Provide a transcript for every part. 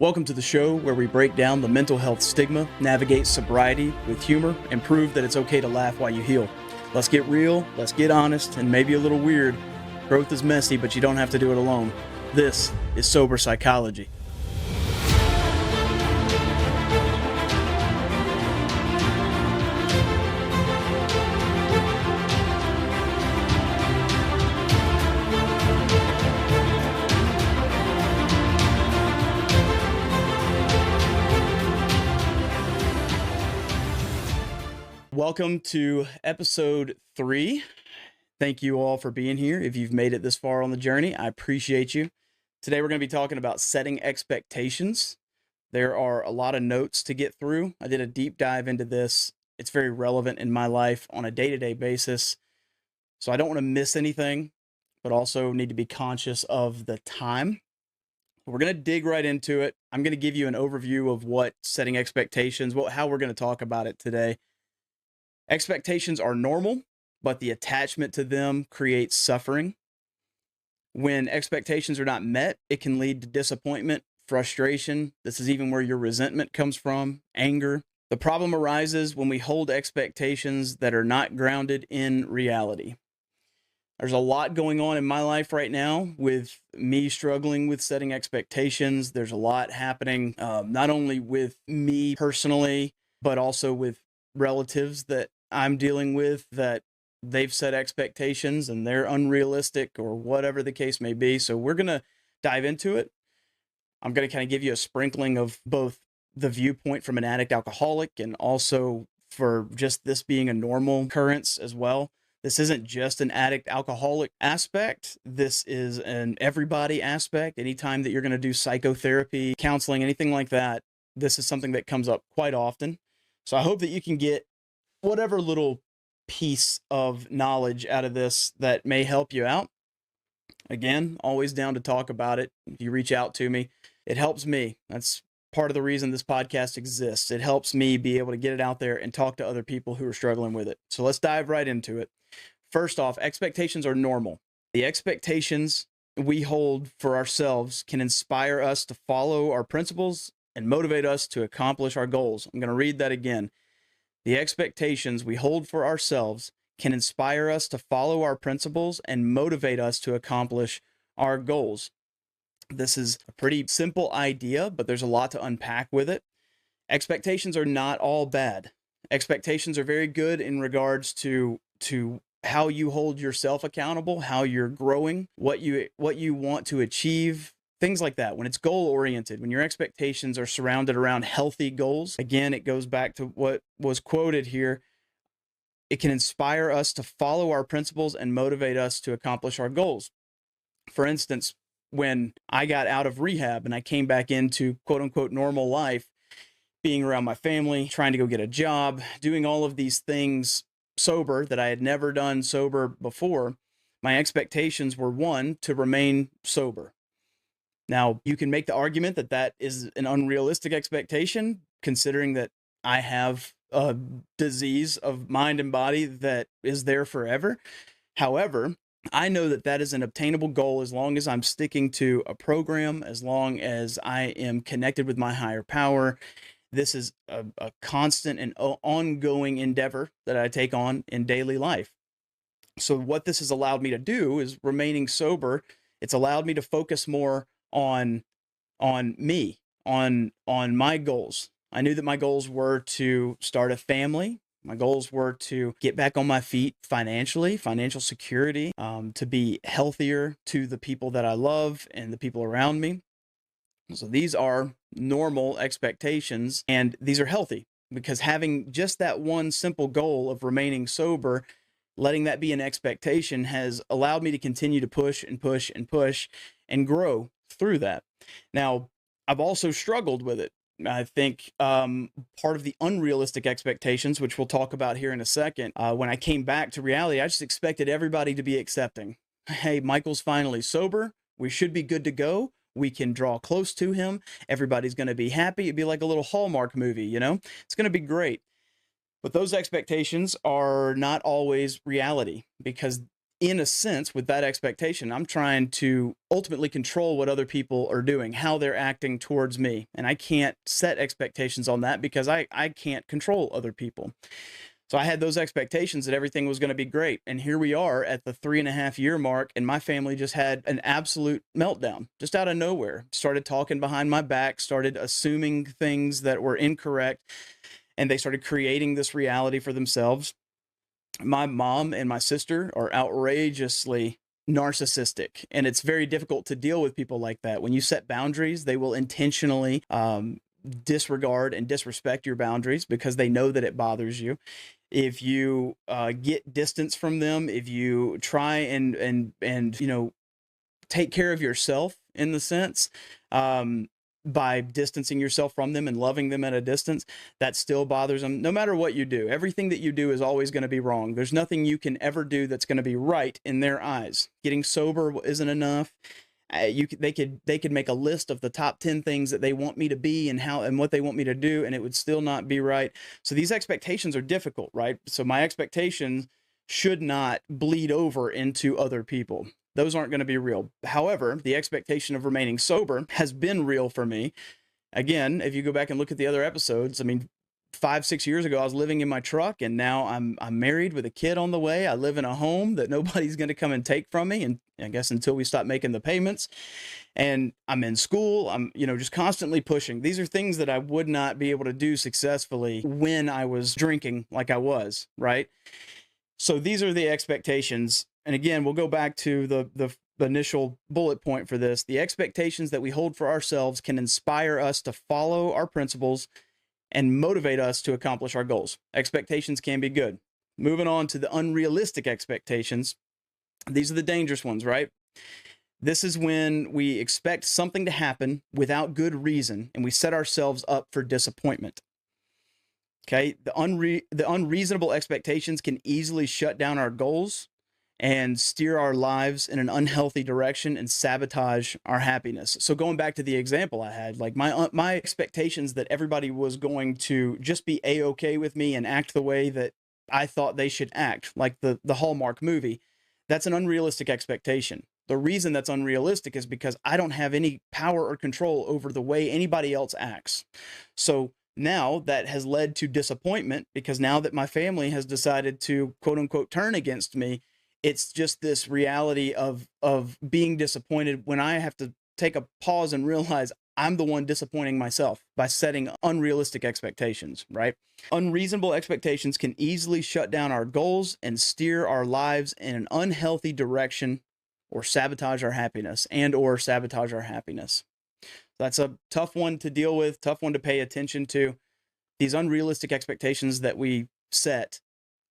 Welcome to the show where we break down the mental health stigma, navigate sobriety with humor, and prove that it's okay to laugh while you heal. Let's get real, let's get honest, and maybe a little weird. Growth is messy, but you don't have to do it alone. This is Sober Psychology. Welcome to episode 3. Thank you all for being here. If you've made it this far on the journey, I appreciate you. Today we're going to be talking about setting expectations. There are a lot of notes to get through. I did a deep dive into this. It's very relevant in my life on a day-to-day basis. So I don't want to miss anything, but also need to be conscious of the time. We're going to dig right into it. I'm going to give you an overview of what setting expectations, how we're going to talk about it today. Expectations are normal, but the attachment to them creates suffering. When expectations are not met, it can lead to disappointment, frustration. This is even where your resentment comes from, anger. The problem arises when we hold expectations that are not grounded in reality. There's a lot going on in my life right now with me struggling with setting expectations. There's a lot happening, not only with me personally, but also with relatives that I'm dealing with that they've set expectations and they're unrealistic or whatever the case may be. So we're going to dive into it. I'm going to kind of give you a sprinkling of both the viewpoint from an addict alcoholic and also for just this being a normal occurrence as well. This isn't just an addict alcoholic aspect. This is an everybody aspect. Anytime that you're going to do psychotherapy, counseling, anything like that, this is something that comes up quite often. So I hope that you can get whatever little piece of knowledge out of this that may help you out. Again, always down to talk about it. If you reach out to me, it helps me. That's part of the reason this podcast exists. It helps me be able to get it out there and talk to other people who are struggling with it. So let's dive right into it. First off, expectations are normal. The expectations we hold for ourselves can inspire us to follow our principles and motivate us to accomplish our goals. I'm going to read that again. The expectations we hold for ourselves can inspire us to follow our principles and motivate us to accomplish our goals. This is a pretty simple idea, but there's a lot to unpack with it. Expectations are not all bad. Expectations are very good in regards to how you hold yourself accountable, how you're growing, what you want to achieve. Things like that. When it's goal-oriented, when your expectations are surrounded around healthy goals, again, it goes back to what was quoted here. It can inspire us to follow our principles and motivate us to accomplish our goals. For instance, when I got out of rehab and I came back into quote-unquote normal life, being around my family, trying to go get a job, doing all of these things sober that I had never done sober before, my expectations were, one, to remain sober. Now, you can make the argument that that is an unrealistic expectation, considering that I have a disease of mind and body that is there forever. However, I know that that is an obtainable goal as long as I'm sticking to a program, as long as I am connected with my higher power. This is a constant and ongoing endeavor that I take on in daily life. So what this has allowed me to do is remaining sober. It's allowed me to focus more on me, on my goals. I knew that my goals were to start a family. My goals were to get back on my feet financially, financial security, to be healthier to the people that I love and the people around me. So these are normal expectations, and these are healthy because having just that one simple goal of remaining sober, letting that be an expectation, has allowed me to continue to push and push and push and grow through that. Now, I've also struggled with it. I think part of the unrealistic expectations, which we'll talk about here in a second, when I came back to reality, I just expected everybody to be accepting. Hey, Michael's finally sober. We should be good to go. We can draw close to him. Everybody's going to be happy. It'd be like a little Hallmark movie, you know? It's going to be great. But those expectations are not always reality because in a sense, with that expectation, I'm trying to ultimately control what other people are doing, how they're acting towards me. And I can't set expectations on that because I can't control other people. So I had those expectations that everything was going to be great. And here we are at the 3.5 year mark, and my family just had an absolute meltdown just out of nowhere. Started talking behind my back, started assuming things that were incorrect, and they started creating this reality for themselves. My mom and my sister are outrageously narcissistic, and it's very difficult to deal with people like that. When you set boundaries, they will intentionally disregard and disrespect your boundaries because they know that it bothers you. If you get distance from them, if you try and take care of yourself in the sense, by distancing yourself from them and loving them at a distance, that still bothers them. No matter what you do, everything that you do is always going to be wrong. There's nothing you can ever do that's going to be right in their eyes. Getting sober isn't enough. They could make a list of the top 10 things that they want me to be and what they want me to do, and it would still not be right. So these expectations are difficult, right? So my expectations should not bleed over into other people. Those aren't going to be real. However, the expectation of remaining sober has been real for me. Again, if you go back and look at the other episodes, I mean, 5-6 years ago, I was living in my truck, and now I'm married with a kid on the way. I live in a home that nobody's going to come and take from me, and I guess until we stop making the payments. And I'm in school. I'm, just constantly pushing. These are things that I would not be able to do successfully when I was drinking like I was, right? So these are the expectations. And again, we'll go back to the initial bullet point for this. The expectations that we hold for ourselves can inspire us to follow our principles and motivate us to accomplish our goals. Expectations can be good. Moving on to the unrealistic expectations. These are the dangerous ones, right? This is when we expect something to happen without good reason, and we set ourselves up for disappointment. Okay, the unreasonable expectations can easily shut down our goals and steer our lives in an unhealthy direction and sabotage our happiness. So going back to the example I had, like my expectations that everybody was going to just be a-okay with me and act the way that I thought they should act, like the Hallmark movie, that's an unrealistic expectation. The reason that's unrealistic is because I don't have any power or control over the way anybody else acts. So now that has led to disappointment, because now that my family has decided to quote unquote turn against me, it's just this reality of being disappointed when I have to take a pause and realize I'm the one disappointing myself by setting unrealistic expectations, right? Unreasonable expectations can easily shut down our goals and steer our lives in an unhealthy direction, or sabotage our happiness. That's a tough one to deal with, tough one to pay attention to. These unrealistic expectations that we set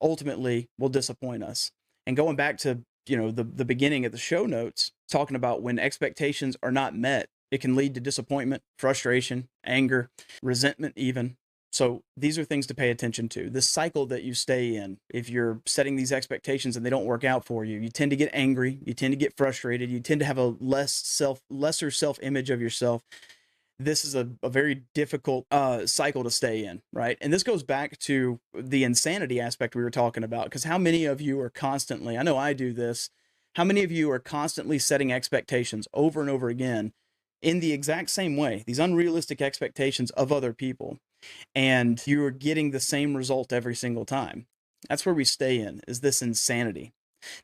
ultimately will disappoint us. And going back to, the beginning of the show notes, talking about when expectations are not met, it can lead to disappointment, frustration, anger, resentment even. So these are things to pay attention to. The cycle that you stay in, if you're setting these expectations and they don't work out for you, you tend to get angry, you tend to get frustrated, you tend to have a lesser self-image of yourself. This is a very difficult cycle to stay in, right? And this goes back to the insanity aspect we were talking about, because how many of you are constantly, I know I do this, how many of you are constantly setting expectations over and over again in the exact same way, these unrealistic expectations of other people, and you are getting the same result every single time? That's where we stay in, is this insanity.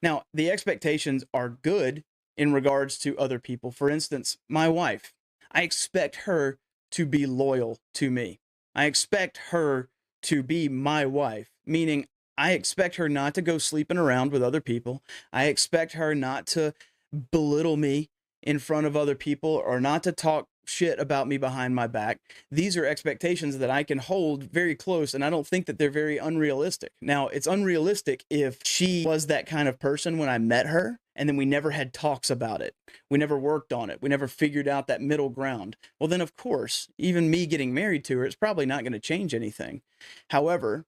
Now, the expectations are good in regards to other people. For instance, my wife, I expect her to be loyal to me. I expect her to be my wife, meaning I expect her not to go sleeping around with other people. I expect her not to belittle me in front of other people, or not to talk shit about me behind my back. These are expectations that I can hold very close, and I don't think that they're very unrealistic. Now, it's unrealistic if she was that kind of person when I met her, and then we never had talks about it. We never worked on it. We never figured out that middle ground. Well, then, of course, even me getting married to her, it's probably not going to change anything. However,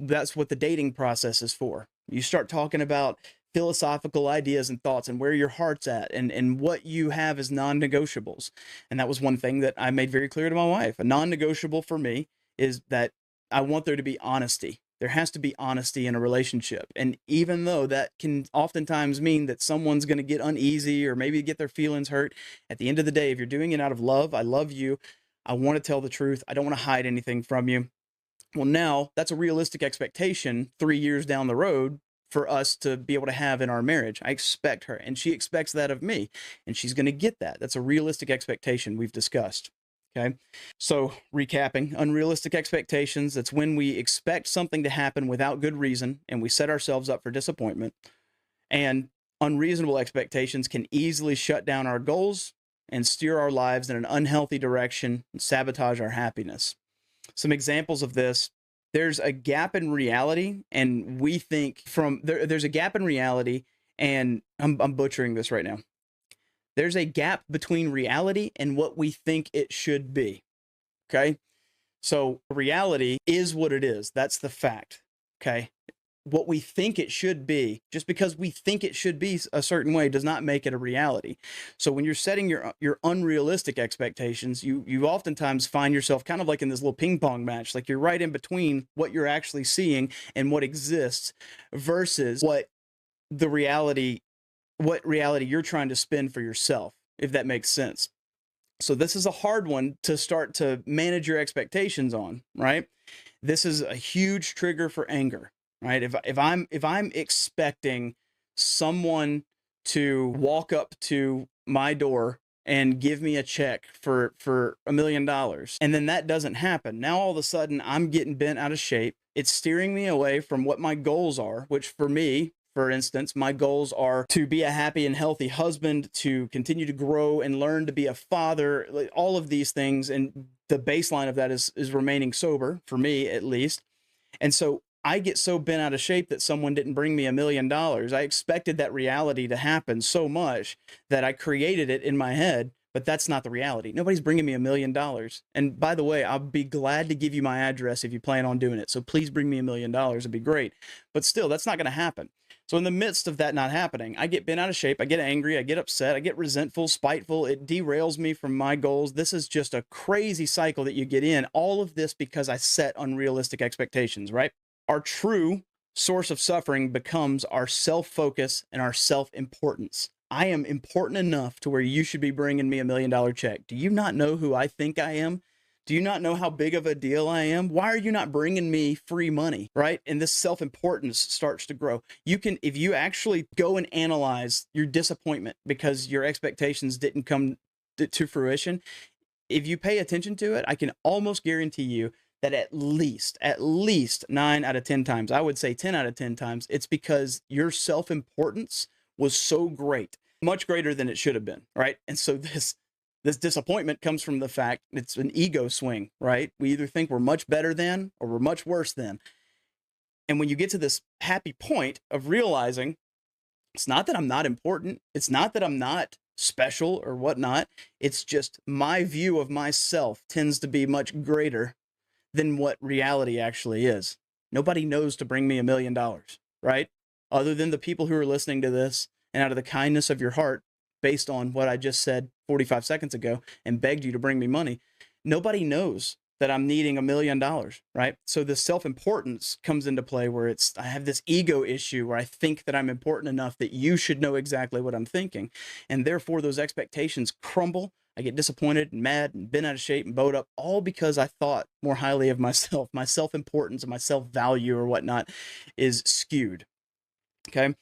that's what the dating process is for. You start talking about philosophical ideas and thoughts and where your heart's at, and what you have as non-negotiables. And that was one thing that I made very clear to my wife. A non-negotiable for me is that I want there to be honesty. There has to be honesty in a relationship. And even though that can oftentimes mean that someone's going to get uneasy or maybe get their feelings hurt, at the end of the day, if you're doing it out of love, I love you, I want to tell the truth, I don't want to hide anything from you. Well, now that's a realistic expectation 3 years down the road for us to be able to have in our marriage. I expect her, and she expects that of me, and she's going to get that. That's a realistic expectation we've discussed. Okay. So, recapping, unrealistic expectations, that's when we expect something to happen without good reason and we set ourselves up for disappointment. And unreasonable expectations can easily shut down our goals and steer our lives in an unhealthy direction and sabotage our happiness. Some examples of this: there's a gap in reality, and we think there's a gap in reality, and I'm butchering this right now. There's a gap between reality and what we think it should be. Okay. So reality is what it is. That's the fact. Okay. What we think it should be, just because we think it should be a certain way, does not make it a reality. So when you're setting your unrealistic expectations, you oftentimes find yourself kind of like in this little ping pong match. Like you're right in between what you're actually seeing and what exists versus what reality you're trying to spin for yourself, if that makes sense. So this is a hard one to start to manage your expectations on, right? This is a huge trigger for anger, right? If I'm expecting someone to walk up to my door and give me a check for $1 million, and then that doesn't happen, now all of a sudden I'm getting bent out of shape. It's steering me away from what my goals are, which for me, for instance, my goals are to be a happy and healthy husband, to continue to grow and learn to be a father, like all of these things. And the baseline of that is remaining sober, for me at least. And so I get so bent out of shape that someone didn't bring me $1 million. I expected that reality to happen so much that I created it in my head, but that's not the reality. Nobody's bringing me $1 million. And by the way, I'll be glad to give you my address if you plan on doing it. So please bring me $1 million. It'd be great. But still, that's not going to happen. So in the midst of that not happening, I get bent out of shape, I get angry, I get upset, I get resentful, spiteful, it derails me from my goals. This is just a crazy cycle that you get in. All of this because I set unrealistic expectations, right? Our true source of suffering becomes our self-focus and our self-importance. I am important enough to where you should be bringing me $1 million check. Do you not know who I think I am? Do you not know how big of a deal I am? Why are you not bringing me free money, right? And this self-importance starts to grow. You can, if you actually go and analyze your disappointment because your expectations didn't come to fruition, if you pay attention to it, I can almost guarantee you that at least 9 out of 10 times, I would say 10 out of 10 times, it's because your self-importance was so great, much greater than it should have been, right? And so this disappointment comes from the fact it's an ego swing, right? We either think we're much better than or we're much worse than. And when you get to this happy point of realizing it's not that I'm not important, it's not that I'm not special or whatnot, it's just my view of myself tends to be much greater than what reality actually is. Nobody knows to bring me $1 million, right? Other than the people who are listening to this and out of the kindness of your heart, based on what I just said 45 seconds ago and begged you to bring me money, nobody knows that I'm needing $1 million, right? So the self-importance comes into play where I have this ego issue where I think that I'm important enough that you should know exactly what I'm thinking. And therefore those expectations crumble. I get disappointed and mad and bent out of shape and bowed up, all because I thought more highly of myself. My self-importance and my self-value or whatnot is skewed. Okay.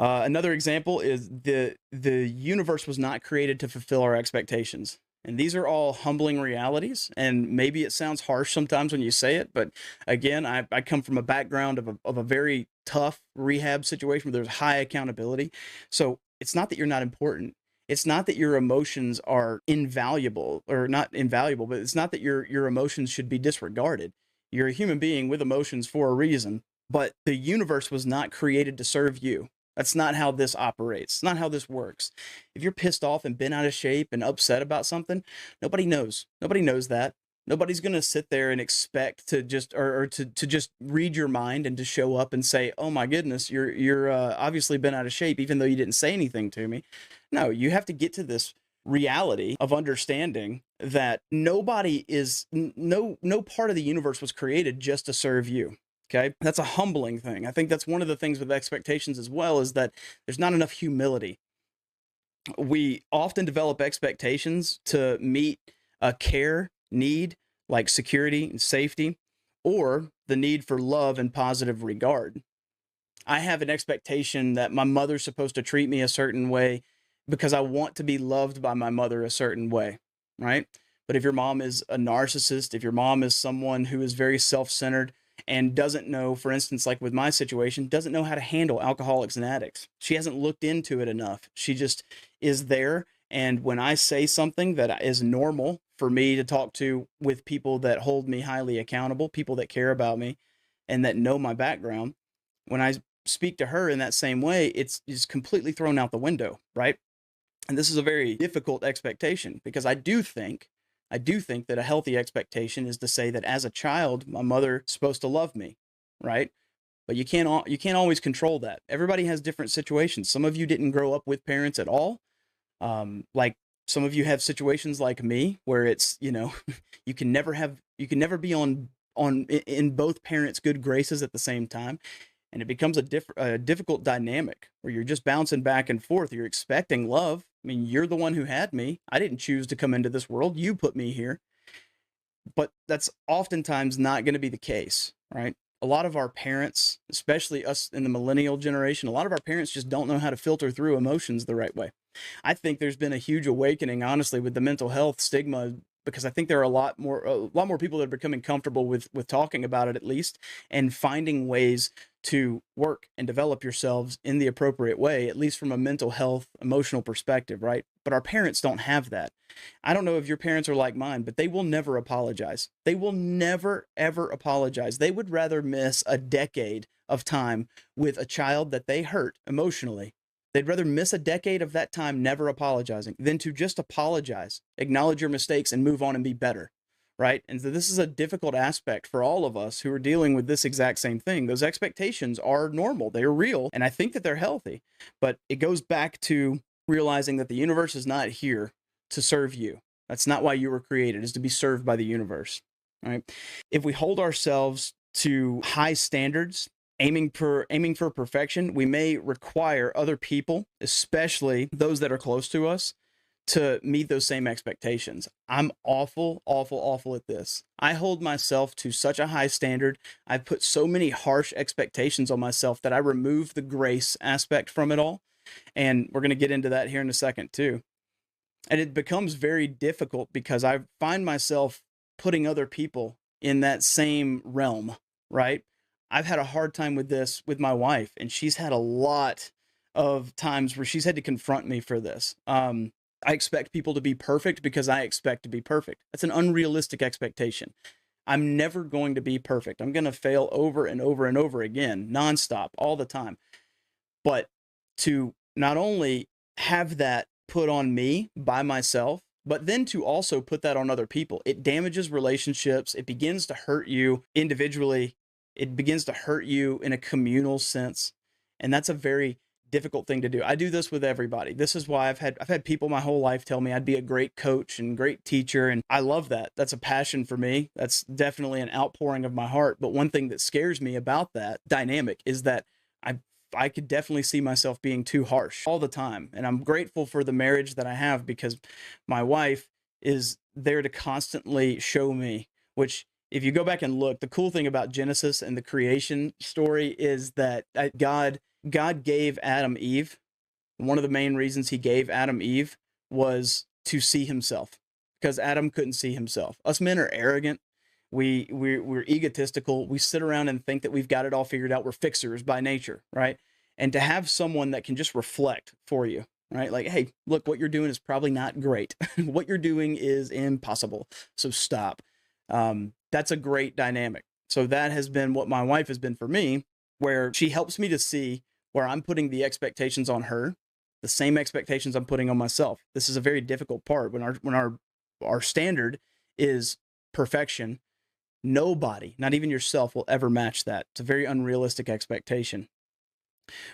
Another example is the universe was not created to fulfill our expectations. And these are all humbling realities. And maybe it sounds harsh sometimes when you say it, but again, I come from a background of a very tough rehab situation where there's high accountability. So it's not that you're not important. It's not that your emotions are invaluable, or not invaluable, but it's not that your emotions should be disregarded. You're a human being with emotions for a reason, but the universe was not created to serve you. That's not how this operates. It's not how this works. If you're pissed off and bent out of shape and upset about something, nobody knows. Nobody knows that. Nobody's going to sit there and expect to just or to just read your mind and to show up and say, "Oh my goodness, you're obviously been out of shape, even though you didn't say anything to me." No, you have to get to this reality of understanding that nobody is no part of the universe was created just to serve you. Okay. That's a humbling thing. I think that's one of the things with expectations as well, is that there's not enough humility. We often develop expectations to meet a care need like security and safety, or the need for love and positive regard. I have an expectation that my mother's supposed to treat me a certain way because I want to be loved by my mother a certain way, right? But if your mom is a narcissist, if your mom is someone who is very self centered and doesn't know, for instance, like with my situation, doesn't know how to handle alcoholics and addicts, she hasn't looked into it enough. She just is there. And when I say something that is normal for me to talk to with people that hold me highly accountable, people that care about me and that know my background, when I speak to her in that same way, it's just completely thrown out the window, right? And this is a very difficult expectation because I do think that a healthy expectation is to say that as a child, my mother's supposed to love me, right? But you can't always control that. Everybody has different situations. Some of you didn't grow up with parents at all. Like some of you have situations like me where it's, you can never be in both parents' good graces at the same time, and it becomes a difficult dynamic where you're just bouncing back and forth. You're expecting love. I mean, you're the one who had me. I didn't choose to come into this world. You put me here. But that's oftentimes not going to be the case, right? A lot of our parents, especially us in the millennial generation, a lot of our parents just don't know how to filter through emotions the right way. I think there's been a huge awakening, honestly, with the mental health stigma, because I think there are a lot more people that are becoming comfortable with talking about it, at least, and finding ways to work and develop yourselves in the appropriate way, at least from a mental health, emotional perspective, right? But our parents don't have that. I don't know if your parents are like mine, but they will never apologize. They will never, ever apologize. They would rather miss a decade of time with a child that they hurt emotionally. They'd rather miss a decade of that time never apologizing than to just apologize, acknowledge your mistakes, and move on and be better, right? And so this is a difficult aspect for all of us who are dealing with this exact same thing. Those expectations are normal, they're real, and I think that they're healthy. But it goes back to realizing that the universe is not here to serve you. That's not why you were created, is to be served by the universe, right? If we hold ourselves to high standards, aiming for perfection, we may require other people, especially those that are close to us, to meet those same expectations. I'm awful, awful, awful at this. I hold myself to such a high standard. I put so many harsh expectations on myself that I remove the grace aspect from it all. And we're going to get into that here in a second, too. And it becomes very difficult because I find myself putting other people in that same realm, right? I've had a hard time with this with my wife, and she's had a lot of times where she's had to confront me for this. I expect people to be perfect because I expect to be perfect. That's an unrealistic expectation. I'm never going to be perfect. I'm going to fail over and over and over again, nonstop, all the time. But to not only have that put on me by myself, but then to also put that on other people, it damages relationships. It begins to hurt you individually. It begins to hurt you in a communal sense. And that's a very difficult thing to do. I do this with everybody. This is why I've had people my whole life tell me I'd be a great coach and great teacher, and I love that. That's a passion for me. That's definitely an outpouring of my heart. But one thing that scares me about that dynamic is that I I could definitely see myself being too harsh all the time. And I'm grateful for the marriage that I have because my wife is there to constantly show me, which if you go back and look, the cool thing about Genesis and the creation story is that God gave Adam Eve. One of the main reasons he gave Adam Eve was to see himself, because Adam couldn't see himself. Us men are arrogant. We're egotistical. We sit around and think that we've got it all figured out. We're fixers by nature, right? And to have someone that can just reflect for you, right? Like, hey, look, what you're doing is probably not great. What you're doing is impossible. So stop. That's a great dynamic. So that has been what my wife has been for me, where she helps me to see where I'm putting the expectations on her, the same expectations I'm putting on myself. This is a very difficult part when our standard is perfection. Nobody, not even yourself, will ever match that. It's a very unrealistic expectation.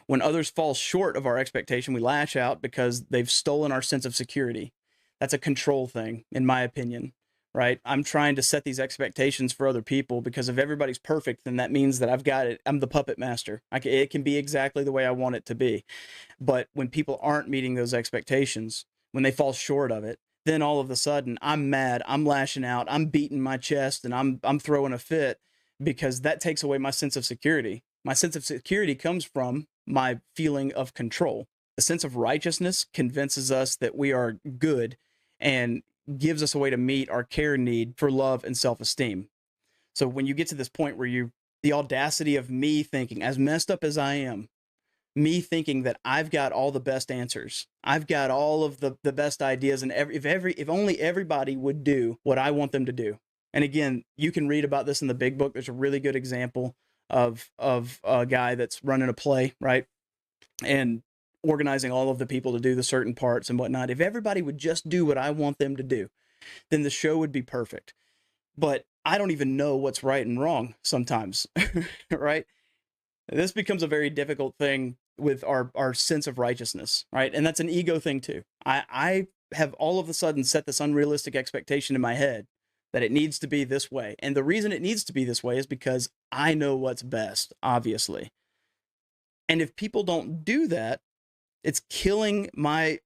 When others fall short of our expectation, we lash out because they've stolen our sense of security. That's a control thing, in my opinion. right? I'm trying to set these expectations for other people because if everybody's perfect, then that means that I've got it. I'm the puppet master. It can be exactly the way I want it to be. But when people aren't meeting those expectations, when they fall short of it, then all of a sudden I'm mad, I'm lashing out, I'm beating my chest, and I'm throwing a fit because that takes away my sense of security. My sense of security comes from my feeling of control. The sense of righteousness convinces us that we are good and gives us a way to meet our care need for love and self-esteem. So when you get to this point where the audacity of me thinking, as messed up as I am, me thinking that I've got all the best answers, I've got all of the best ideas, and if only everybody would do what I want them to do. And again, you can read about this in the Big Book. There's a really good example of a guy that's running a play, right, and organizing all of the people to do the certain parts and whatnot. If everybody would just do what I want them to do, then the show would be perfect. But I don't even know what's right and wrong sometimes, right? This becomes a very difficult thing with our sense of righteousness, right? And that's an ego thing too. I have all of a sudden set this unrealistic expectation in my head that it needs to be this way. And the reason it needs to be this way is because I know what's best, obviously. And if people don't do that, it's killing my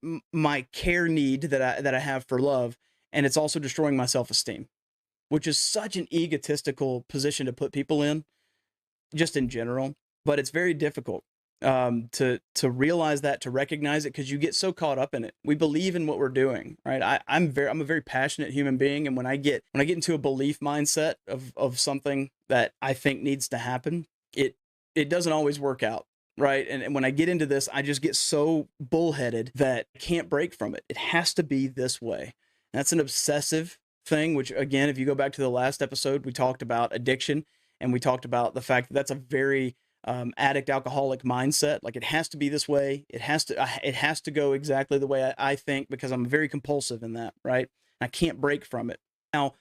care need that I have for love, and it's also destroying my self-esteem, which is such an egotistical position to put people in, just in general. But it's very difficult to realize that, to recognize it, because you get so caught up in it. We believe in what we're doing, right? I'm a very passionate human being, and when I get into a belief mindset of something that I think needs to happen, it doesn't always work out. Right. And when I get into this, I just get so bullheaded that I can't break from it. It has to be this way. And that's an obsessive thing, which, again, if you go back to the last episode, we talked about addiction, and we talked about the fact that that's a very addict alcoholic mindset. Like, it has to be this way. It has to go exactly the way I think, because I'm very compulsive in that. Right. And I can't break from it. Now,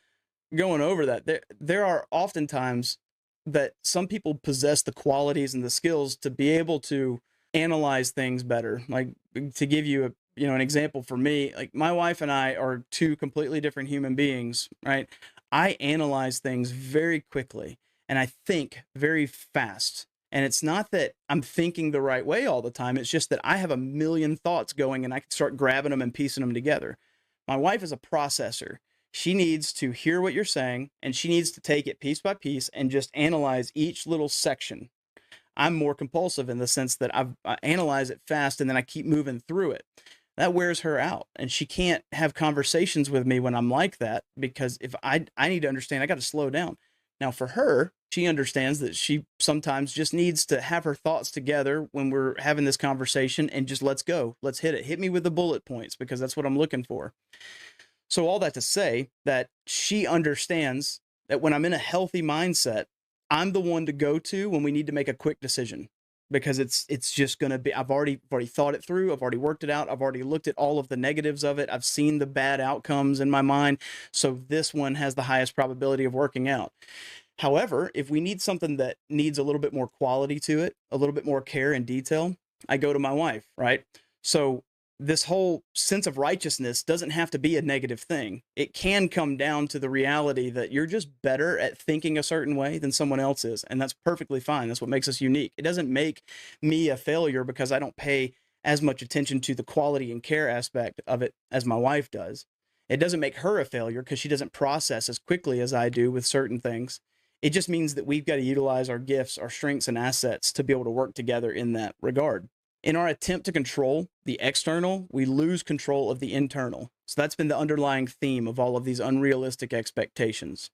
going over that, there are oftentimes that some people possess the qualities and the skills to be able to analyze things better. Like, to give you an example, for me, like, my wife and I are two completely different human beings, right? I analyze things very quickly and I think very fast. And it's not that I'm thinking the right way all the time. It's just that I have a million thoughts going and I can start grabbing them and piecing them together. My wife is a processor. She needs to hear what you're saying, and she needs to take it piece by piece and just analyze each little section. I'm more compulsive in the sense that I analyze it fast and then I keep moving through it. That wears her out, and she can't have conversations with me when I'm like that, because if I need to understand, I got to slow down. Now, for her, she understands that she sometimes just needs to have her thoughts together when we're having this conversation, and just let's go. Let's hit it. Hit me with the bullet points, because that's what I'm looking for. So all that to say that she understands that when I'm in a healthy mindset, I'm the one to go to when we need to make a quick decision, because it's just going to be, I've already thought it through. I've already worked it out. I've already looked at all of the negatives of it. I've seen the bad outcomes in my mind. So this one has the highest probability of working out. However, if we need something that needs a little bit more quality to it, a little bit more care and detail, I go to my wife, right? So this whole sense of righteousness doesn't have to be a negative thing. It can come down to the reality that you're just better at thinking a certain way than someone else is. And that's perfectly fine. That's what makes us unique. It doesn't make me a failure because I don't pay as much attention to the quality and care aspect of it as my wife does. It doesn't make her a failure because she doesn't process as quickly as I do with certain things. It just means that we've got to utilize our gifts, our strengths, and assets to be able to work together in that regard. In our attempt to control the external, we lose control of the internal. So that's been the underlying theme of all of these unrealistic expectations.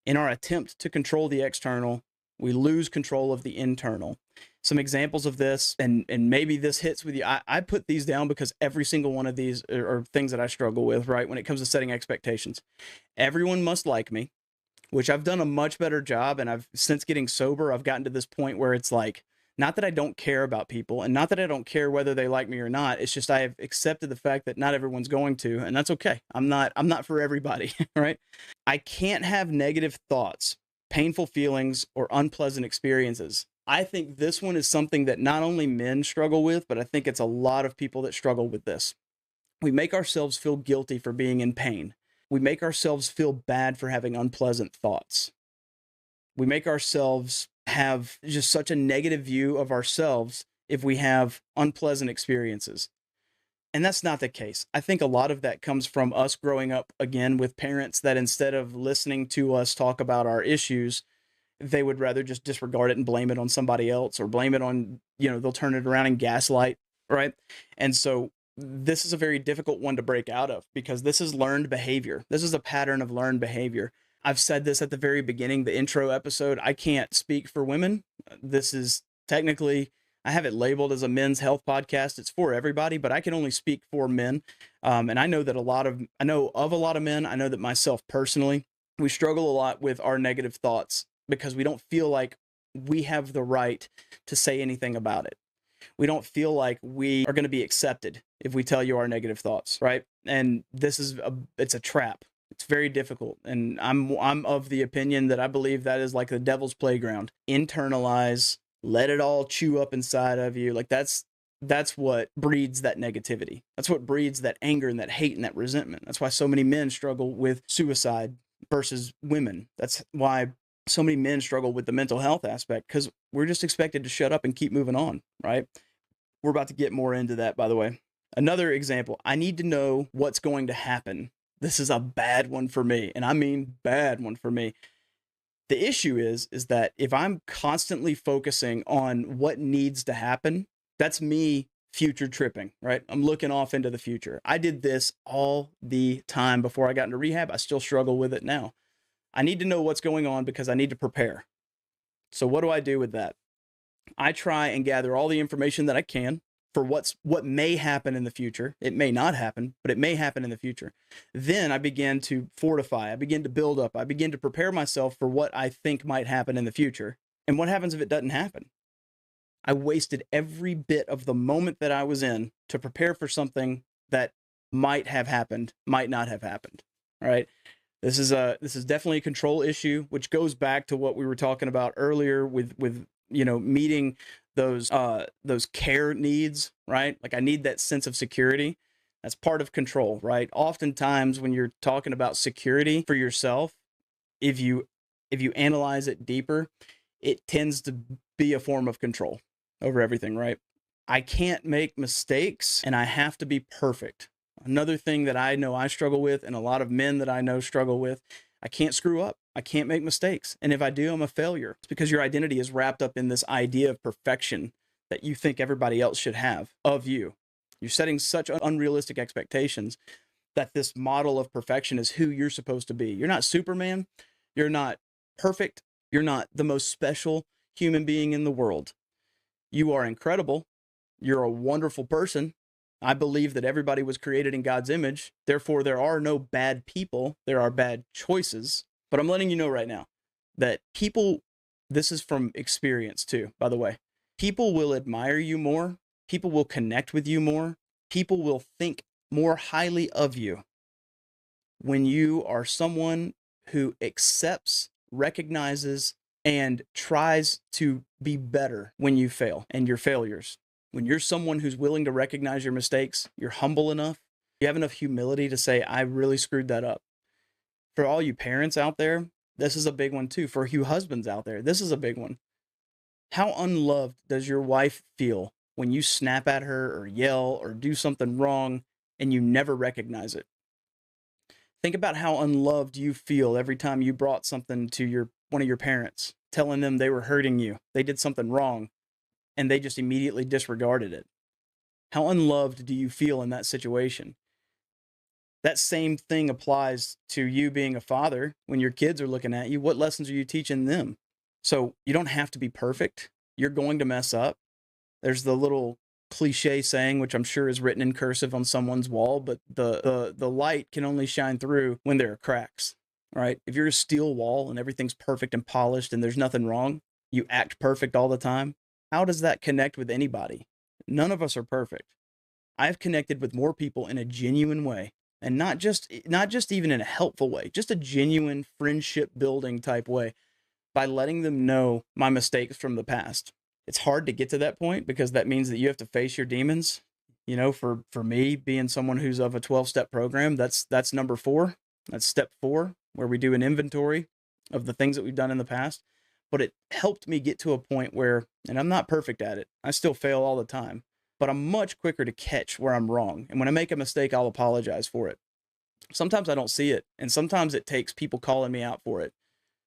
In our attempt to control the external, we lose control of the internal. Some examples of this, and maybe this hits with you. I put these down because every single one of these are things that I struggle with, right? When it comes to setting expectations. Everyone must like me, which I've done a much better job. And since getting sober, I've gotten to this point where it's like, not that I don't care about people, and not that I don't care whether they like me or not. It's just I have accepted the fact that not everyone's going to, and that's okay. I'm not for everybody, right? I can't have negative thoughts, painful feelings, or unpleasant experiences. I think this one is something that not only men struggle with, but I think it's a lot of people that struggle with this. We make ourselves feel guilty for being in pain. We make ourselves feel bad for having unpleasant thoughts. We make ourselves have just such a negative view of ourselves if we have unpleasant experiences. And that's not the case. I think a lot of that comes from us growing up, again, with parents that instead of listening to us talk about our issues, they would rather just disregard it and blame it on somebody else, or blame it on, they'll turn it around and gaslight, right? And so this is a very difficult one to break out of, because this is learned behavior. This is a pattern of learned behavior. I've said this at the very beginning, the intro episode. I can't speak for women. This is technically, I have it labeled as a men's health podcast. It's for everybody, but I can only speak for men. And I know that I know of a lot of men. I know that myself personally, we struggle a lot with our negative thoughts because we don't feel like we have the right to say anything about it. We don't feel like we are going to be accepted if we tell you our negative thoughts, right? And it's a trap. It's very difficult. And I'm of the opinion that I believe that is like the devil's playground. Internalize, let it all chew up inside of you. Like that's what breeds that negativity. That's what breeds that anger and that hate and that resentment. That's why so many men struggle with suicide versus women. That's why so many men struggle with the mental health aspect, because we're just expected to shut up and keep moving on, right? We're about to get more into that, by the way. Another example, I need to know what's going to happen. This is a bad one for me, and I mean bad one for me. The issue is that if I'm constantly focusing on what needs to happen, that's me future tripping, right? I'm looking off into the future. I did this all the time before I got into rehab. I still struggle with it now. I need to know what's going on because I need to prepare. So what do I do with that? I try and gather all the information that I can for what may happen in the future. It may not happen, but it may happen in the future. Then I begin to fortify. I begin to build up. I begin to prepare myself for what I think might happen in the future. And what happens if it doesn't happen? I wasted every bit of the moment that I was in to prepare for something that might have happened, might not have happened. All right. This is definitely a control issue, which goes back to what we were talking about earlier with meeting those care needs, right? Like I need that sense of security. That's part of control, right? Oftentimes when you're talking about security for yourself, if you analyze it deeper, it tends to be a form of control over everything, right? I can't make mistakes and I have to be perfect. Another thing that I know I struggle with, and a lot of men that I know struggle with, I can't screw up. I can't make mistakes. And if I do, I'm a failure. It's because your identity is wrapped up in this idea of perfection that you think everybody else should have of you. You're setting such unrealistic expectations that this model of perfection is who you're supposed to be. You're not Superman. You're not perfect. You're not the most special human being in the world. You are incredible. You're a wonderful person. I believe that everybody was created in God's image. Therefore, there are no bad people. There are bad choices. But I'm letting you know right now that people, this is from experience too, by the way, people will admire you more. People will connect with you more. People will think more highly of you when you are someone who accepts, recognizes, and tries to be better when you fail and your failures. When you're someone who's willing to recognize your mistakes, you're humble enough, you have enough humility to say, I really screwed that up. For all you parents out there, this is a big one too. For you husbands out there, this is a big one. How unloved does your wife feel when you snap at her or yell or do something wrong and you never recognize it? Think about how unloved you feel every time you brought something to one of your parents, telling them they were hurting you, they did something wrong, and they just immediately disregarded it. How unloved do you feel in that situation? That same thing applies to you being a father. When your kids are looking at you, what lessons are you teaching them? So you don't have to be perfect. You're going to mess up. There's the little cliche saying, which I'm sure is written in cursive on someone's wall, but the light can only shine through when there are cracks, right? If you're a steel wall and everything's perfect and polished and there's nothing wrong, you act perfect all the time, how does that connect with anybody? None of us are perfect. I've connected with more people in a genuine way, and not just even in a helpful way, just a genuine friendship building type way, by letting them know my mistakes from the past. It's hard to get to that point because that means that you have to face your demons. For me, being someone who's of a 12-step program, that's number 4. That's step 4, where we do an inventory of the things that we've done in the past. But it helped me get to a point where, and I'm not perfect at it, I still fail all the time, but I'm much quicker to catch where I'm wrong. And when I make a mistake, I'll apologize for it. Sometimes I don't see it, and sometimes it takes people calling me out for it.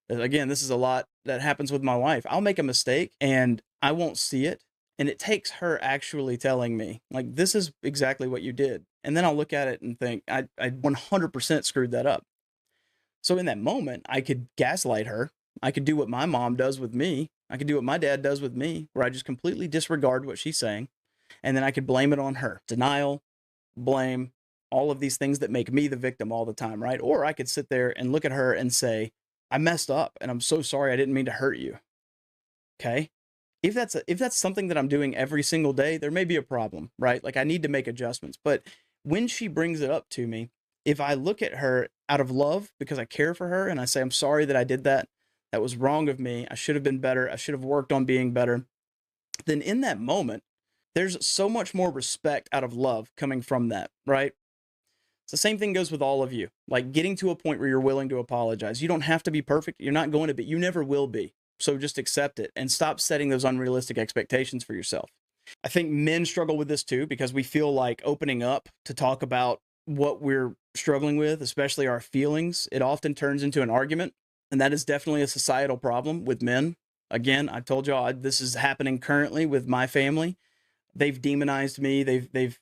Again, this is a lot that happens with my wife. I'll make a mistake and I won't see it. And it takes her actually telling me, like, this is exactly what you did. And then I'll look at it and think, I 100% screwed that up. So in that moment, I could gaslight her. I could do what my mom does with me. I could do what my dad does with me, where I just completely disregard what she's saying. And then I could blame it on her. Denial, blame, all of these things that make me the victim all the time, right? Or I could sit there and look at her and say, I messed up and I'm so sorry. I didn't mean to hurt you. Okay. If that's something that I'm doing every single day, there may be a problem, right? Like I need to make adjustments. But when she brings it up to me, if I look at her out of love because I care for her and I say, I'm sorry that I did that, that was wrong of me, I should have been better, I should have worked on being better, then in that moment, there's so much more respect out of love coming from that, right? It's the same thing goes with all of you. Like getting to a point where you're willing to apologize. You don't have to be perfect. You're not going to be. You never will be. So just accept it and stop setting those unrealistic expectations for yourself. I think men struggle with this too because we feel like opening up to talk about what we're struggling with, especially our feelings, it often turns into an argument. And that is definitely a societal problem with men. Again, I told y'all this is happening currently with my family. They've demonized me. They've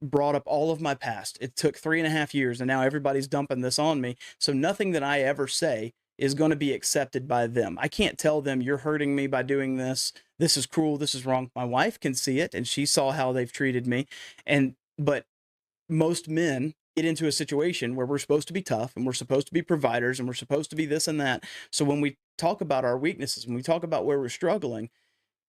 brought up all of my past. It took 3.5 years and now everybody's dumping this on me. So nothing that I ever say is going to be accepted by them. I can't tell them you're hurting me by doing this. This is cruel. This is wrong. My wife can see it and she saw how they've treated me. But most men get into a situation where we're supposed to be tough and we're supposed to be providers and we're supposed to be this and that. So when we talk about our weaknesses, when we talk about where we're struggling,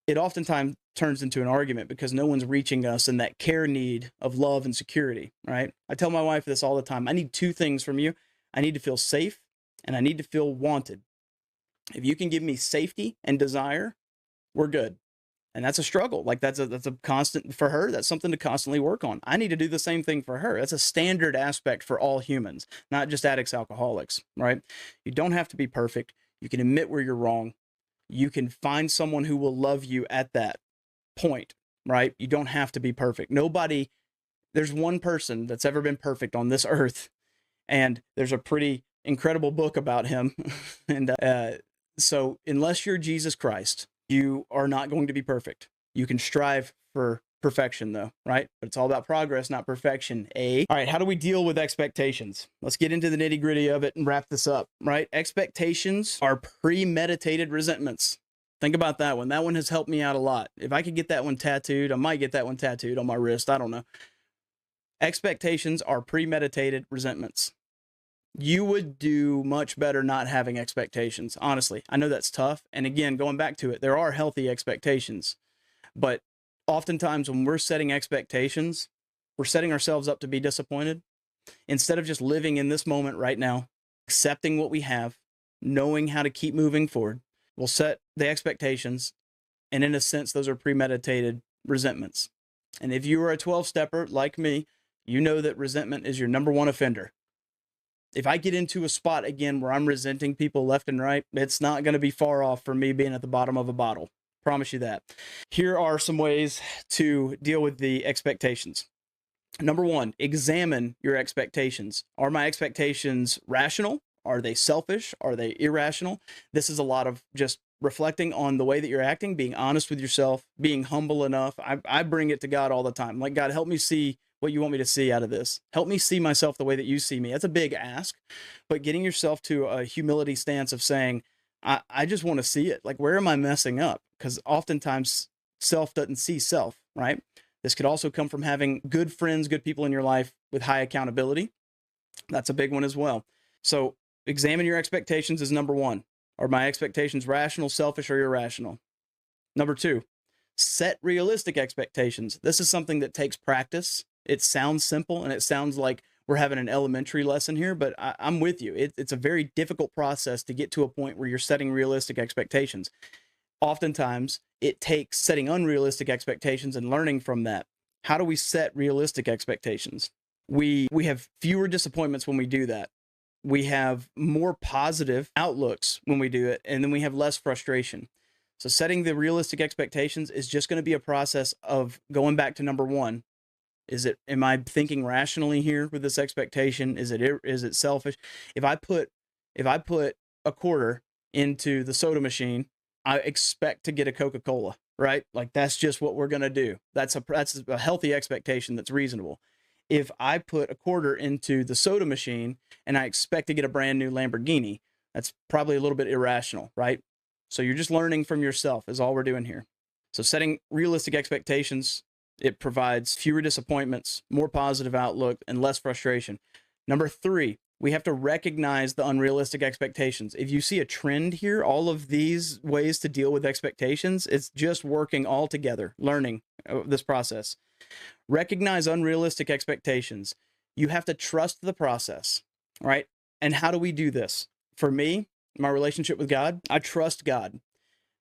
it oftentimes turns into an argument because no one's reaching us in that care need of love and security, right? I tell my wife this all the time. I need 2 things from you. I need to feel safe and I need to feel wanted. If you can give me safety and desire, we're good. And that's a struggle. Like that's a constant for her. That's something to constantly work on. I need to do the same thing for her. That's a standard aspect for all humans, not just addicts, alcoholics, right? You don't have to be perfect. You can admit where you're wrong. You can find someone who will love you at that point, right? You don't have to be perfect. There's one person that's ever been perfect on this earth. And there's a pretty incredible book about him. And so unless you're Jesus Christ, you are not going to be perfect. You can strive for perfection though, right? But it's all about progress, not perfection. All right, how do we deal with expectations? Let's get into the nitty gritty of it and wrap this up, right? Expectations are premeditated resentments. Think about that one. That one has helped me out a lot. If I could get that one tattooed, I might get that one tattooed on my wrist. I don't know. Expectations are premeditated resentments. You would do much better not having expectations. Honestly, I know that's tough. And again, going back to it, there are healthy expectations, but oftentimes when we're setting expectations, we're setting ourselves up to be disappointed instead of just living in this moment right now, accepting what we have, knowing how to keep moving forward. We'll set the expectations. And in a sense, those are premeditated resentments. And if you are a 12-stepper like me, you know that resentment is your number one offender. If I get into a spot again where I'm resenting people left and right, it's not going to be far off from me being at the bottom of a bottle. Promise you that. Here are some ways to deal with the expectations. Number 1, examine your expectations. Are my expectations rational? Are they selfish? Are they irrational? This is a lot of just reflecting on the way that you're acting, being honest with yourself, being humble enough. I bring it to God all the time. Like, God, help me see what you want me to see out of this. Help me see myself the way that you see me. That's a big ask, but getting yourself to a humility stance of saying, I just want to see it. Like, where am I messing up? Because oftentimes self doesn't see self, right? This could also come from having good friends, good people in your life with high accountability. That's a big one as well. So examine your expectations is number 1. Are my expectations rational, selfish, or irrational? Number 2, set realistic expectations. This is something that takes practice. It sounds simple and it sounds like we're having an elementary lesson here, but I'm with you. It's a very difficult process to get to a point where you're setting realistic expectations. Oftentimes, it takes setting unrealistic expectations and learning from that. How do we set realistic expectations? We have fewer disappointments when we do that. we have more positive outlooks when we do it, and then we have less frustration. So setting the realistic expectations is just going to be a process of going back to number one. Am I thinking rationally here with this expectation? Is it selfish? If I put a quarter into the soda machine, I expect to get a Coca-Cola, right? Like that's just what we're going to do. That's a healthy expectation that's reasonable. If I put a quarter into the soda machine and I expect to get a brand new Lamborghini, that's probably a little bit irrational, right? So you're just learning from yourself is all we're doing here. So setting realistic expectations, it provides fewer disappointments, more positive outlook, and less frustration. Number 3, we have to recognize the unrealistic expectations. If you see a trend here, all of these ways to deal with expectations, it's just working all together, learning this process. Recognize unrealistic expectations. You have to trust the process, right? And how do we do this? For me, my relationship with God, I trust God.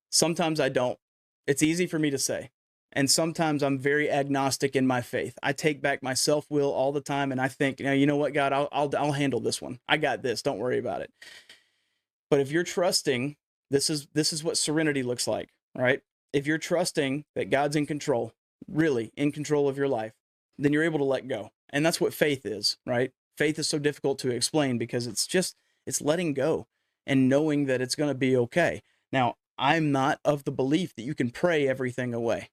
Sometimes I don't. It's easy for me to say. And sometimes I'm very agnostic in my faith. I take back my self-will all the time, and I think, you know what, God, I'll handle this one. I got this. Don't worry about it. But if you're trusting, this is what serenity looks like, right? If you're trusting that God's in control, really in control of your life, then you're able to let go. And that's what faith is, right? Faith is so difficult to explain because it's letting go and knowing that it's going to be okay. Now, I'm not of the belief that you can pray everything away.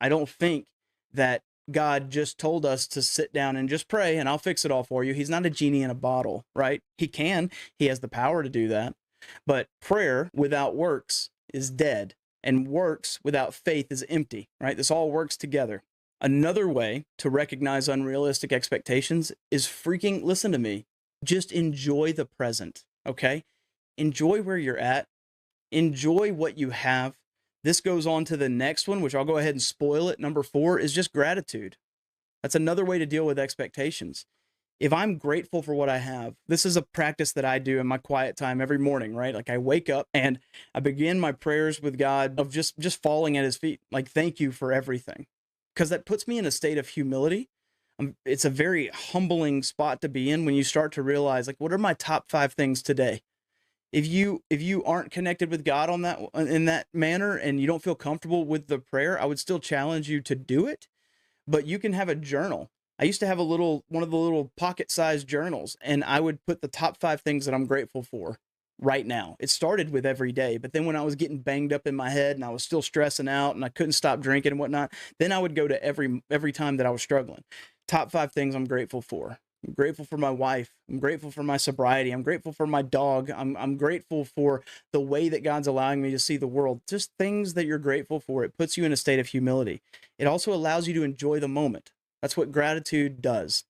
I don't think that God just told us to sit down and just pray and I'll fix it all for you. He's not a genie in a bottle, right? He has the power to do that. But prayer without works is dead, and works without faith is empty, right? This all works together. Another way to recognize unrealistic expectations is listen to me, just enjoy the present, okay? Enjoy where you're at. Enjoy what you have. This goes on to the next one, which I'll go ahead and spoil it. Number 4 is just gratitude. That's another way to deal with expectations. If I'm grateful for what I have, this is a practice that I do in my quiet time every morning, right? Like I wake up and I begin my prayers with God of just falling at his feet. Like, thank you for everything. Because that puts me in a state of humility. It's a very humbling spot to be in when you start to realize, like, what are my top 5 things today? If you aren't connected with God in that manner and you don't feel comfortable with the prayer, I would still challenge you to do it. But you can have a journal. I used to have one of the little pocket-sized journals, and I would put the top 5 things that I'm grateful for right now. It started with every day, but then when I was getting banged up in my head and I was still stressing out and I couldn't stop drinking and whatnot, then I would go to every time that I was struggling. Top 5 things I'm grateful for. I'm grateful for my wife. I'm grateful for my sobriety. I'm grateful for my dog. I'm grateful for the way that God's allowing me to see the world. Just things that you're grateful for. It puts you in a state of humility. It also allows you to enjoy the moment. That's what gratitude does.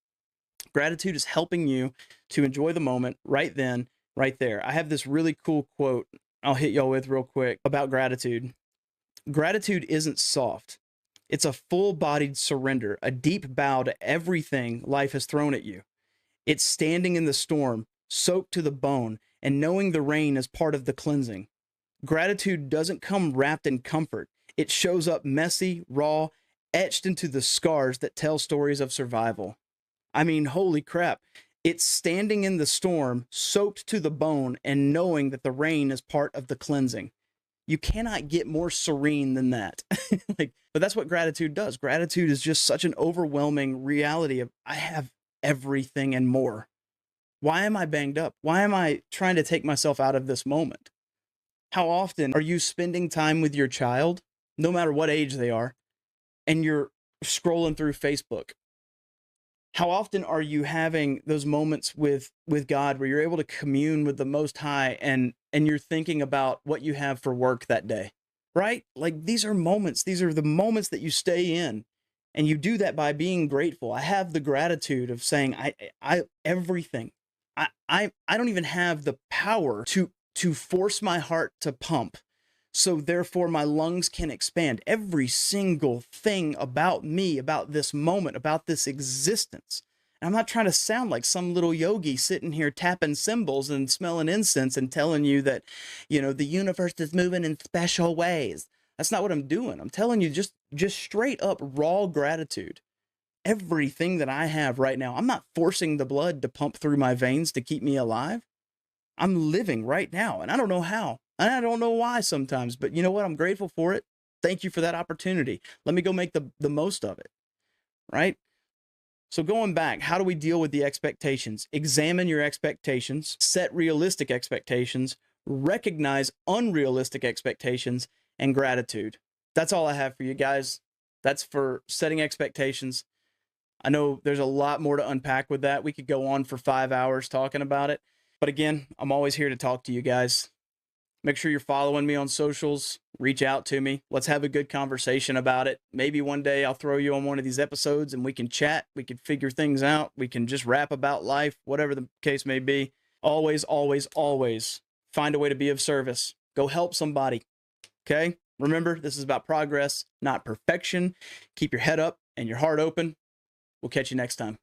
Gratitude is helping you to enjoy the moment right then, right there. I have this really cool quote I'll hit y'all with real quick about gratitude. Gratitude isn't soft. It's a full-bodied surrender, a deep bow to everything life has thrown at you. It's standing in the storm, soaked to the bone, and knowing the rain is part of the cleansing. Gratitude doesn't come wrapped in comfort. It shows up messy, raw, etched into the scars that tell stories of survival. I mean, holy crap. It's standing in the storm, soaked to the bone, and knowing that the rain is part of the cleansing. You cannot get more serene than that. But that's what gratitude does. Gratitude is just such an overwhelming reality of I have everything and more. Why am I banged up? Why am I trying to take myself out of this moment? How often are you spending time with your child, no matter what age they are, and you're scrolling through Facebook? How often are you having those moments with God where you're able to commune with the Most High and you're thinking about what you have for work that day, right? Like these are the moments that you stay in, and you do that by being grateful. I have the gratitude of saying I everything. I don't even have the power to force my heart to pump. So therefore my lungs can expand. Every single thing about me, about this moment, about this existence. And I'm not trying to sound like some little yogi sitting here tapping cymbals and smelling incense and telling you that, the universe is moving in special ways. That's not what I'm doing. I'm telling you just straight up raw gratitude. everything that I have right now. I'm not forcing the blood to pump through my veins to keep me alive. I'm living right now, and I don't know how. And I don't know why sometimes, but you know what? I'm grateful for it. Thank you for that opportunity. Let me go make the most of it, right? So going back, how do we deal with the expectations? Examine your expectations, set realistic expectations, recognize unrealistic expectations, and gratitude. That's all I have for you guys. That's for setting expectations. I know there's a lot more to unpack with that. We could go on for 5 hours talking about it. But again, I'm always here to talk to you guys. Make sure you're following me on socials. Reach out to me. Let's have a good conversation about it. Maybe one day I'll throw you on one of these episodes and we can chat. We can figure things out. We can just rap about life, whatever the case may be. Always, always, always find a way to be of service. Go help somebody. Okay? Remember, this is about progress, not perfection. Keep your head up and your heart open. We'll catch you next time.